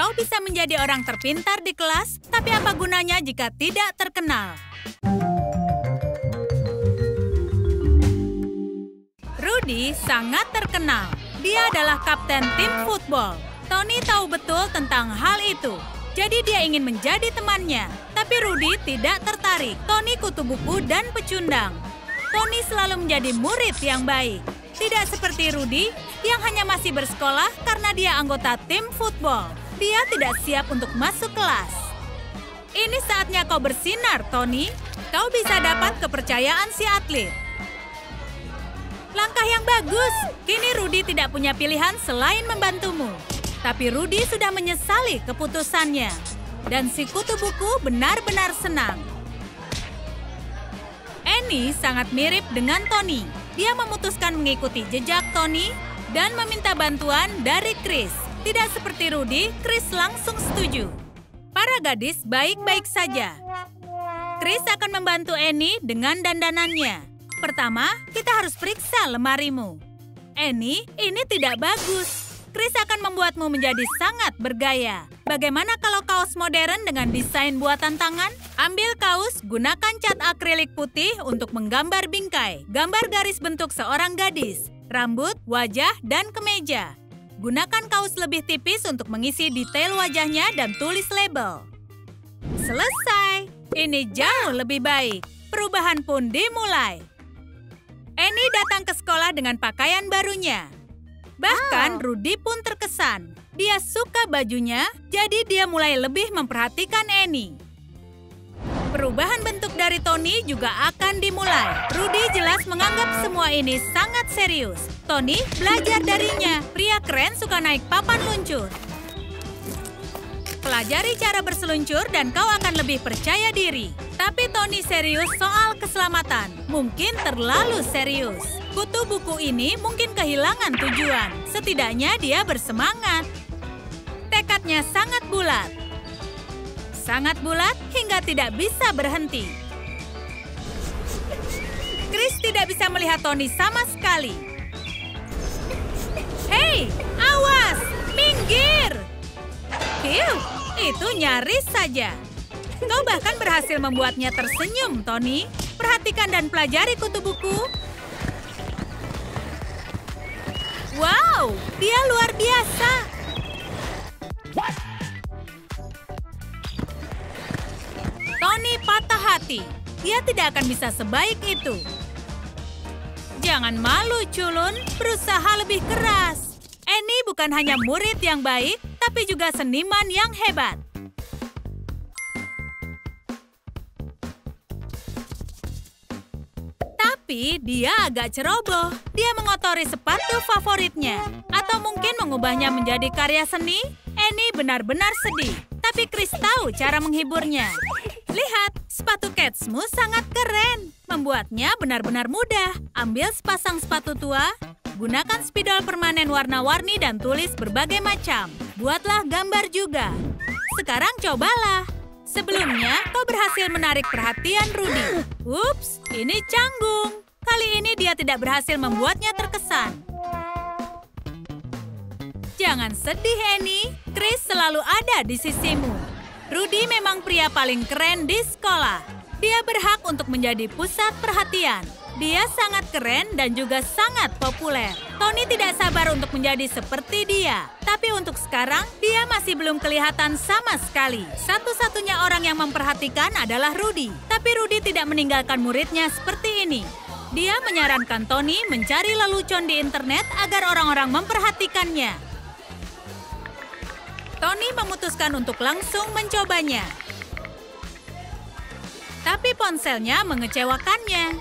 Kau bisa menjadi orang terpintar di kelas, tapi apa gunanya jika tidak terkenal? Rudy sangat terkenal. Dia adalah kapten tim football. Tony tahu betul tentang hal itu. Jadi dia ingin menjadi temannya. Tapi Rudy tidak tertarik. Tony kutu buku dan pecundang. Tony selalu menjadi murid yang baik. Tidak seperti Rudy yang hanya masih bersekolah karena dia anggota tim football. Dia tidak siap untuk masuk kelas. Ini saatnya kau bersinar, Tony. Kau bisa dapat kepercayaan si atlet. Langkah yang bagus. Kini Rudy tidak punya pilihan selain membantumu. Tapi Rudy sudah menyesali keputusannya. Dan si kutu buku benar-benar senang. Annie sangat mirip dengan Tony. Dia memutuskan mengikuti jejak Tony dan meminta bantuan dari Chris. Tidak seperti Rudy, Chris langsung setuju. Para gadis baik-baik saja. Chris akan membantu Annie dengan dandanannya. Pertama, kita harus periksa lemarimu. Annie, ini tidak bagus. Chris akan membuatmu menjadi sangat bergaya. Bagaimana kalau kaos modern dengan desain buatan tangan? Ambil kaos, gunakan cat akrilik putih untuk menggambar bingkai. Gambar garis bentuk seorang gadis, rambut, wajah, dan kemeja. Gunakan kaos lebih tipis untuk mengisi detail wajahnya dan tulis label. Selesai. Ini jauh lebih baik. Perubahan pun dimulai. Annie datang ke sekolah dengan pakaian barunya. Bahkan Rudy pun terkesan. Dia suka bajunya, jadi dia mulai lebih memperhatikan Annie. Perubahan bentuk dari Tony juga akan dimulai. Rudy jelas menganggap semua ini sangat serius. Tony belajar darinya. Pria keren suka naik papan luncur. Pelajari cara berseluncur dan kau akan lebih percaya diri. Tapi Tony serius soal keselamatan. Mungkin terlalu serius. Kutu buku ini mungkin kehilangan tujuan. Setidaknya dia bersemangat. Tekadnya sangat bulat. Sangat bulat hingga tidak bisa berhenti. Chris tidak bisa melihat Tony sama sekali. Hei, awas! Minggir! Hiu, itu nyaris saja. Kau bahkan berhasil membuatnya tersenyum, Tony. Perhatikan dan pelajari kutu buku. Wow, dia luar biasa. Tony patah hati. Dia tidak akan bisa sebaik itu. Jangan malu, culun. Berusaha lebih keras. Annie bukan hanya murid yang baik, tapi juga seniman yang hebat. Tapi dia agak ceroboh. Dia mengotori sepatu favoritnya. Atau mungkin mengubahnya menjadi karya seni. Annie benar-benar sedih. Tapi Chris tahu cara menghiburnya. Lihat, sepatu Catsmu sangat keren. Membuatnya benar-benar mudah. Ambil sepasang sepatu tua, gunakan spidol permanen warna-warni dan tulis berbagai macam. Buatlah gambar juga. Sekarang cobalah. Sebelumnya, kau berhasil menarik perhatian Rudy. Ups, ini canggung. Kali ini dia tidak berhasil membuatnya terkesan. Jangan sedih, Annie. Chris selalu ada di sisimu. Rudy memang pria paling keren di sekolah. Dia berhak untuk menjadi pusat perhatian. Dia sangat keren dan juga sangat populer. Tony tidak sabar untuk menjadi seperti dia. Tapi untuk sekarang, dia masih belum kelihatan sama sekali. Satu-satunya orang yang memperhatikan adalah Rudy. Tapi Rudy tidak meninggalkan muridnya seperti ini. Dia menyarankan Tony mencari lelucon di internet agar orang-orang memperhatikannya. Tony memutuskan untuk langsung mencobanya. Tapi ponselnya mengecewakannya.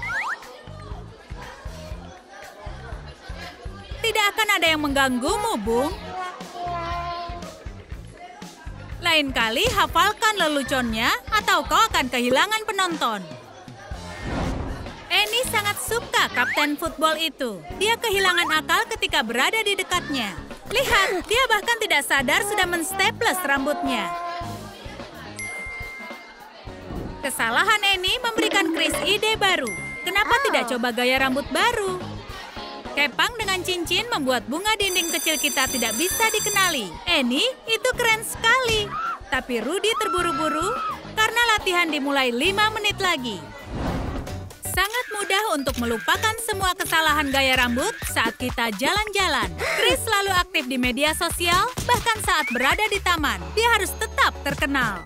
Tidak akan ada yang mengganggumu, Bung. Lain kali hafalkan leluconnya atau kau akan kehilangan penonton. Annie sangat suka kapten football itu. Dia kehilangan akal ketika berada di dekatnya. Lihat, dia bahkan tidak sadar sudah menstaples rambutnya. Kesalahan Annie memberikan Chris ide baru. Kenapa tidak coba gaya rambut baru? Kepang dengan cincin membuat bunga dinding kecil kita tidak bisa dikenali. Annie, itu keren sekali. Tapi Rudy terburu-buru karena latihan dimulai 5 menit lagi. Sangat mudah untuk melupakan semua kesalahan gaya rambut saat kita jalan-jalan. Chris selalu aktif di media sosial, bahkan saat berada di taman. Dia harus tetap terkenal.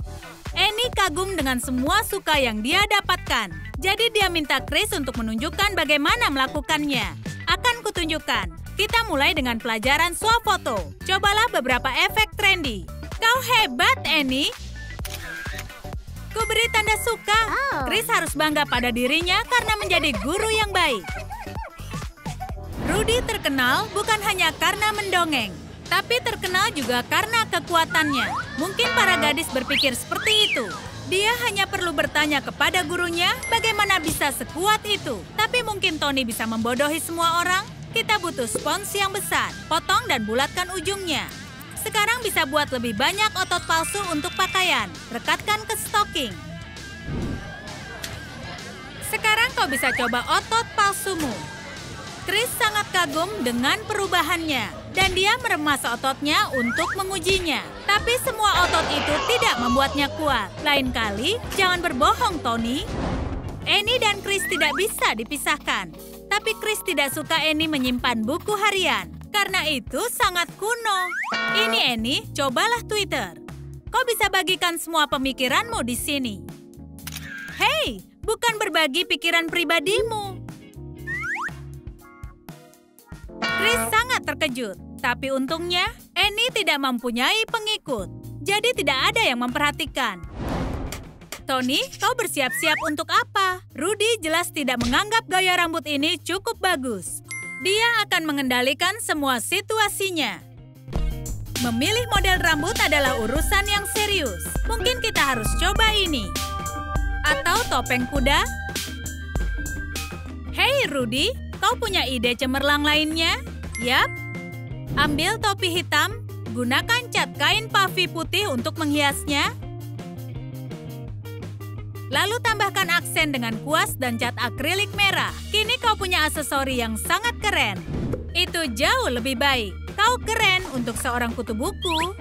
Annie kagum dengan semua suka yang dia dapatkan. Jadi dia minta Chris untuk menunjukkan bagaimana melakukannya. Akan kutunjukkan. Kita mulai dengan pelajaran swafoto. Cobalah beberapa efek trendy. Kau hebat, Annie. Ku beri tanda suka. Chris harus bangga pada dirinya karena menjadi guru yang baik. Rudy terkenal bukan hanya karena mendongeng, tapi terkenal juga karena kekuatannya. Mungkin para gadis berpikir seperti itu. Dia hanya perlu bertanya kepada gurunya bagaimana bisa sekuat itu. Tapi mungkin Tony bisa membodohi semua orang. Kita butuh spons yang besar. Potong dan bulatkan ujungnya. Sekarang bisa buat lebih banyak otot palsu untuk pakaian. Rekatkan ke stocking. Sekarang kau bisa coba otot palsumu. Chris sangat kagum dengan perubahannya. Dan dia meremas ototnya untuk mengujinya. Tapi semua otot itu tidak membuatnya kuat. Lain kali, jangan berbohong, Tony. Annie dan Chris tidak bisa dipisahkan. Tapi Chris tidak suka Annie menyimpan buku harian. Karena itu sangat kuno. Ini Annie, cobalah Twitter. Kau bisa bagikan semua pemikiranmu di sini. Hei, bukan berbagi pikiran pribadimu. Chris sangat terkejut. Tapi untungnya, Annie tidak mempunyai pengikut. Jadi tidak ada yang memperhatikan. Tony, kau bersiap-siap untuk apa? Rudy jelas tidak menganggap gaya rambut ini cukup bagus. Dia akan mengendalikan semua situasinya. Memilih model rambut adalah urusan yang serius. Mungkin kita harus coba ini. Atau topeng kuda? Hei Rudy, kau punya ide cemerlang lainnya? Yap. Ambil topi hitam, gunakan cat kain puffy putih untuk menghiasnya. Lalu tambahkan aksen dengan kuas dan cat akrilik merah. Kini kau punya aksesori yang sangat keren. Itu jauh lebih baik. Kau keren untuk seorang kutu buku.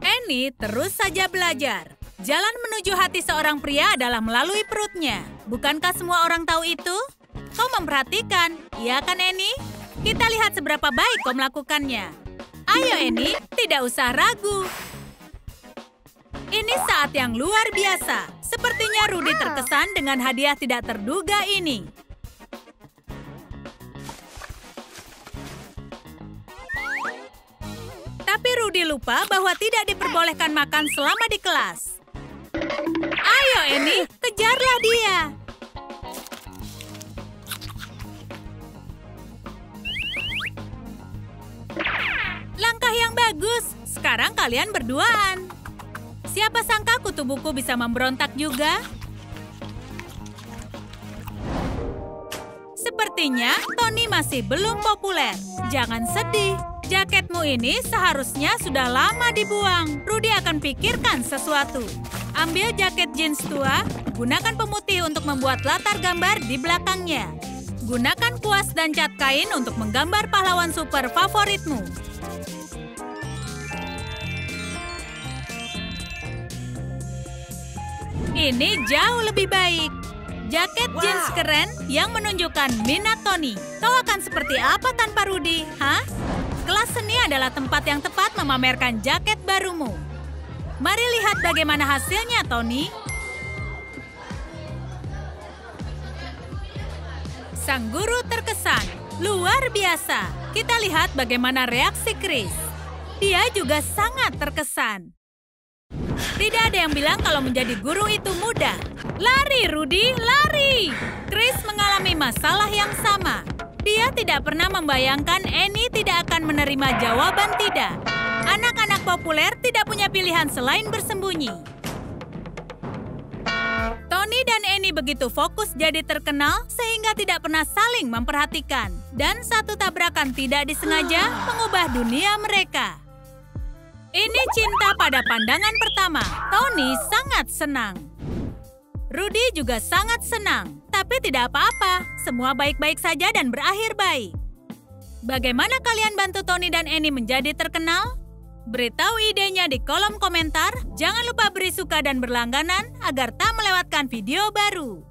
Annie terus saja belajar. Jalan menuju hati seorang pria adalah melalui perutnya. Bukankah semua orang tahu itu? Kau memperhatikan, iya kan Annie? Kita lihat seberapa baik kau melakukannya. Ayo Annie, tidak usah ragu. Ini saat yang luar biasa. Sepertinya Rudy terkesan dengan hadiah tidak terduga ini. Tapi Rudy lupa bahwa tidak diperbolehkan makan selama di kelas. Ayo Annie, kejarlah dia. Langkah yang bagus. Sekarang kalian berduaan. Siapa sangka kutu buku bisa memberontak juga? Sepertinya Tony masih belum populer. Jangan sedih. Jaketmu ini seharusnya sudah lama dibuang. Rudy akan pikirkan sesuatu. Ambil jaket jeans tua, gunakan pemutih untuk membuat latar gambar di belakangnya. Gunakan kuas dan cat kain untuk menggambar pahlawan super favoritmu. Ini jauh lebih baik. Jaket jeans keren yang menunjukkan minat Tony. Kau akan seperti apa tanpa Rudy, hah? Kelas seni adalah tempat yang tepat memamerkan jaket barumu. Mari lihat bagaimana hasilnya, Tony. Sang guru terkesan. Luar biasa. Kita lihat bagaimana reaksi Chris. Dia juga sangat terkesan. Tidak ada yang bilang kalau menjadi guru itu mudah. Lari, Rudy, lari! Chris mengalami masalah yang sama. Dia tidak pernah membayangkan Annie tidak akan menerima jawaban tidak. Anak-anak populer tidak punya pilihan selain bersembunyi. Tony dan Annie begitu fokus jadi terkenal sehingga tidak pernah saling memperhatikan. Dan satu tabrakan tidak disengaja mengubah dunia mereka. Ini cinta pada pandangan pertama. Tony sangat senang. Rudy juga sangat senang. Tapi Tapi tidak apa-apa, semua baik-baik saja dan berakhir baik. Bagaimana kalian bantu Tony dan Annie menjadi terkenal? Beritahu idenya di kolom komentar. Jangan lupa beri suka dan berlangganan agar tak melewatkan video baru.